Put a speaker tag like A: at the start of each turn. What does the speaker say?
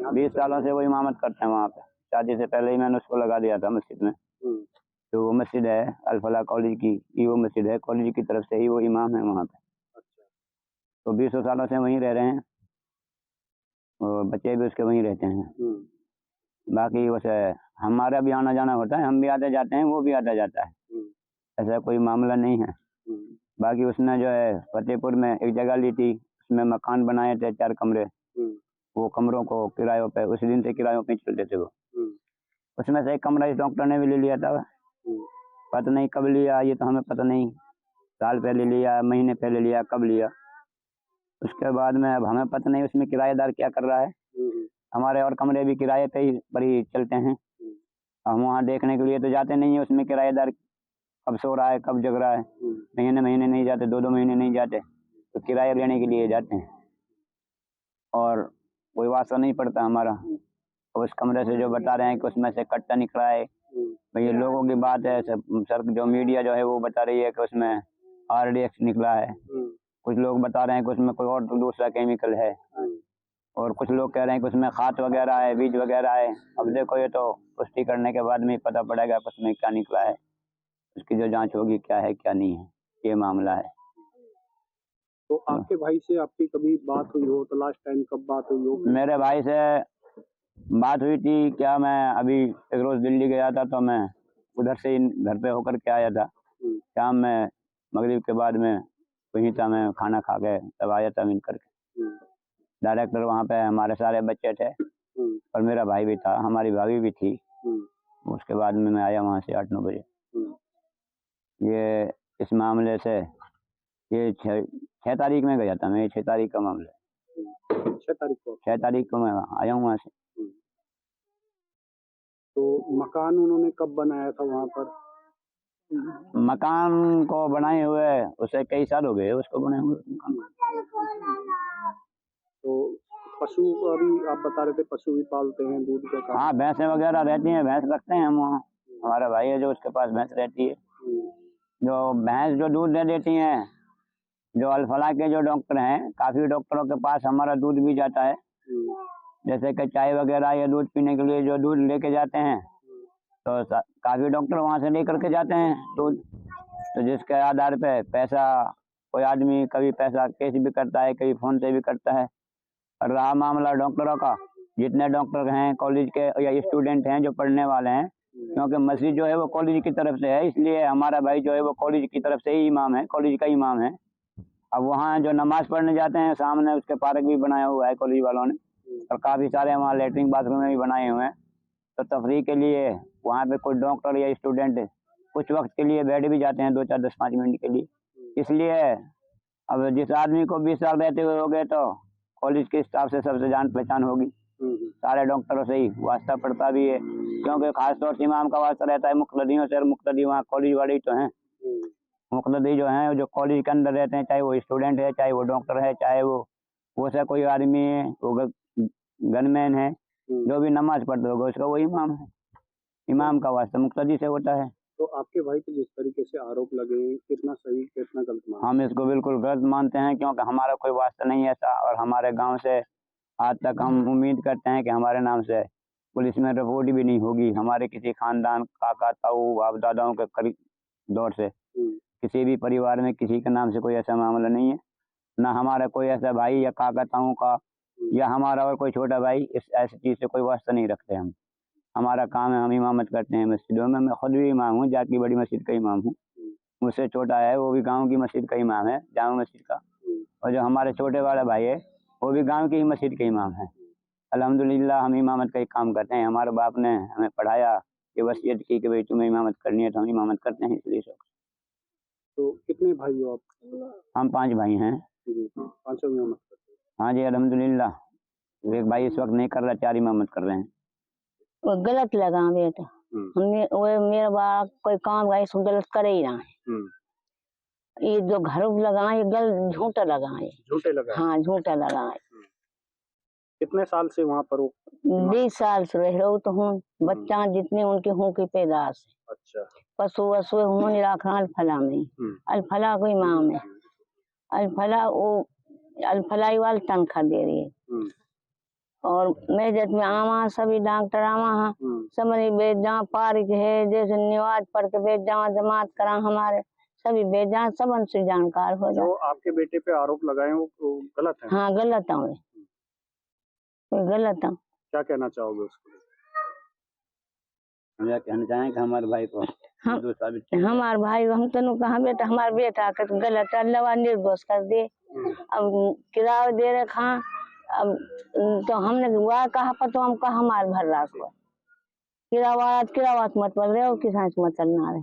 A: 20 सालों से वो इमामत करते हैं वहाँ पे। शादी से पहले ही मैंने उसको लगा दिया था मस्जिद में। तो वो मस्जिद है अल-फलाह कॉलेज की वो मस्जिद है, कॉलेज की तरफ से ही वो इमाम है वहाँ पे। तो 20 सालों से वहीं रह रहे हैं और बच्चे भी उसके वहीं रहते हैं। बाकी वैसे हमारा भी आना जाना होता है, हम भी आते जाते हैं, वो भी आता जाता है, ऐसा कोई मामला नहीं है। बाकी उसने जो है फतेहपुर में एक जगह ली थी, उसमें मकान बनाए थे 4 कमरे। वो कमरों को किरायों पे उस दिन से किरायों पे चलते थे वो। उसमें से एक कमरा इस डॉक्टर ने भी ले लिया था। पता नहीं कब लिया, ये तो हमें पता नहीं, साल पहले लिया, महीने पहले लिया, कब लिया। उसके बाद में अब हमें पता नहीं उसमें किराएदार क्या कर रहा है। हमारे और कमरे भी किराए पे ही पर ही चलते हैं। हम वहाँ देखने के लिए तो जाते नहीं है, उसमें किराएदार कब सो रहा है कब जग रहा है। महीने महीने नहीं जाते, 2-2 महीने नहीं जाते, तो किराया लेने के लिए जाते हैं और कोई वास्ता नहीं पड़ता हमारा। उस कमरे से जो बता रहे हैं कि उसमें से कट्टा निकला है, भाई ये लोगों की बात है। सर जो मीडिया जो है वो बता रही है कि उसमें RDX निकला है, कुछ लोग बता रहे हैं कि उसमें कोई और दूसरा केमिकल है, और कुछ लोग कह रहे हैं कि उसमें खाद वगैरह है, बीज वगैरह है। अब देखो ये तो पुष्टि करने के बाद में ही पता पड़ेगा कि उसमें क्या निकला है, उसकी जो जांच होगी क्या है क्या नहीं है, ये मामला है।
B: तो आपके भाई से आपकी कभी बात हुई हो तो लास्ट टाइम कब बात हुई हो?
A: मेरे भाई से बात हुई थी क्या, मैं अभी एक रोज दिल्ली गया था तो मैं उधर से ही घर पे होकर के आया था। शाम में मगरिब के बाद में वहीं था, मैं खाना खा के तब आया था मिल करके। डायरेक्टर वहाँ पे हमारे सारे बच्चे थे और मेरा भाई भी था, हमारी भाभी भी थी। उसके बाद में मैं आया वहाँ से 8-9 बजे। ये इस मामले से ये 6 तारीख में गया था मैं, 6 तारीख का मामला है। 6 तारीख को मैं आया हूँ वहाँ से।
B: तो मकान उन्होंने कब बनाया था वहाँ पर?
A: मकान को बनाए हुए उसे कई साल हो गए उसको बने हुए मकान।
B: तो पशु अभी आप बता रहे थे पशु भी पालते हैं, दूध का काम?
A: हाँ, भैंसें वगैरह रहती हैं, भैंस रखते हैं हम वहाँ। हमारा भाई है जो उसके पास भैंस रहती है। जो भैंस जो दूध दे देती हैं, जो अल-फलाह के जो डॉक्टर हैं, काफी डॉक्टरों के पास हमारा दूध भी जाता है। जैसे कि चाय वगैरह या दूध पीने के लिए जो दूध लेके जाते हैं, तो काफी डॉक्टर वहाँ से लेकर के जाते हैं दूध। तो जिसके आधार पे पैसा कोई आदमी कभी पैसा कैश भी करता है, कभी फोन से भी करता है। और रहा मामला डॉक्टरों का, जितने डॉक्टर हैं कॉलेज के या स्टूडेंट हैं जो पढ़ने वाले हैं, क्योंकि मस्जिद जो है वो कॉलेज की तरफ से है, इसलिए हमारा भाई जो है वो कॉलेज की तरफ से ही इमाम है, कॉलेज का इमाम है। अब वहाँ जो नमाज पढ़ने जाते हैं, सामने उसके पार्क भी बनाया हुआ है कॉलेज वालों ने, और काफ़ी सारे वहाँ लेटरिन बाथरूम भी बनाए हुए हैं। तो तफरीह के लिए वहाँ पे कोई डॉक्टर या स्टूडेंट कुछ वक्त के लिए बैठ भी जाते हैं, 2-4, 10-5 मिनट के लिए। इसलिए अब जिस आदमी को 20 साल रहते हुए हो गए तो कॉलेज के स्टाफ से सबसे जान पहचान होगी, सारे डॉक्टरों से ही वास्ता पड़ता भी है, क्योंकि खासतौर से इमाम का वास्ता रहता है मुक़्तदियों से, और मुक़्तदी वहाँ कॉलेज वाले ही तो हैं। मुक़्तदी जो हैं जो कॉलेज के अंदर रहते हैं, चाहे वो स्टूडेंट है, चाहे वो डॉक्टर है, चाहे वो से कोई आदमी है, वो गनमैन है, जो भी नमाज पढ़ते होगा उसका वो इमाम है। इमाम का वास्ता मुक़्तदी से होता है।
B: तो आपके भाई को जिस तरीके से आरोप लगे, कितना सही कितना गलत मानते हैं?
A: हम इसको बिल्कुल गलत मानते हैं, क्योंकि हमारा कोई वास्ता नहीं है ऐसा, और हमारे गांव से आज तक हम उम्मीद करते हैं कि हमारे नाम से पुलिस में रिपोर्ट भी नहीं होगी। हमारे किसी खानदान काका ताऊ बाप दादाओं के करीब दौर से किसी भी परिवार में किसी के नाम से कोई ऐसा मामला नहीं है, ना हमारा कोई ऐसा भाई या काका ताऊ का या हमारा और कोई छोटा भाई इस ऐसी चीज़ से कोई वास्ता नहीं रखते हम। हमारा काम है, हम इमामत करते हैं मस्जिदों में। मैं खुद भी इमाम हूँ, जाट की बड़ी मस्जिद का इमाम हूँ। मुझसे छोटा है वो भी गांव की मस्जिद का इमाम है, जामा मस्जिद का। और जो हमारे छोटे वाला भाई है वो भी गांव की ही मस्जिद के इमाम है। अल्हम्दुलिल्लाह हम इमामत का ही काम करते हैं। हमारे बाप ने हमें पढ़ाया, ये वसीयत की कि भाई तुम्हें इमामत करनी है, तो हम इमामत करते हैं इसलिए शौक।
B: तो कितने भाई हो आप?
A: हम 5 भाई हैं।
B: पांचों इमामत करते हैं?
A: हाँ जी अल्हम्दुलिल्लाह। एक भाई इस वक्त नहीं कर रहा, 4 इमामत कर रहे हैं।
C: वो गलत लगा बेटा, हमने वो मेरा बाप कोई काम गए सो गलत करे ही ना। ये जो घर लगाए गल झूठा लगाए।
B: झूठे लगा?
C: हाँ झूठा लगाए।
B: कितने साल से वहाँ पर हो?
C: 20 साल से रह रहो तो हूँ, बच्चा जितने उनके हों की पैदाश।
B: अच्छा।
C: पशु वसु हूँ रखा अल-फलाह में, अल-फलाह को इमाम है। अल-फलाह वो अल-फलाह वाली तनख्वाह दे रही है, और मेजत में आवा सभी डॉक्टर आवा हाँ सब बेच जहाँ पारिक है जैसे निवाज पढ़ के बेच जहाँ जमात करा हमारे सभी बेच जहाँ सब उनसे जानकार हो जाए।
B: जो आपके बेटे पे आरोप लगाए वो गलत है?
C: हाँ गलत है, गलत है।
B: क्या कहना चाहोगे उसको?
A: हम यह कहना चाहेंगे हमारे भाई को
C: हमारे भाई हम तो कहा बेटा हमारे बेटा का गलत अल्लाह निर्दोष कर दे। अब किराया दे रखा अब तो हमने वह कहा पर तो हम कहा हमारे भर रहा किरावात मत पड़ रहे और किसान मत चलना रहे।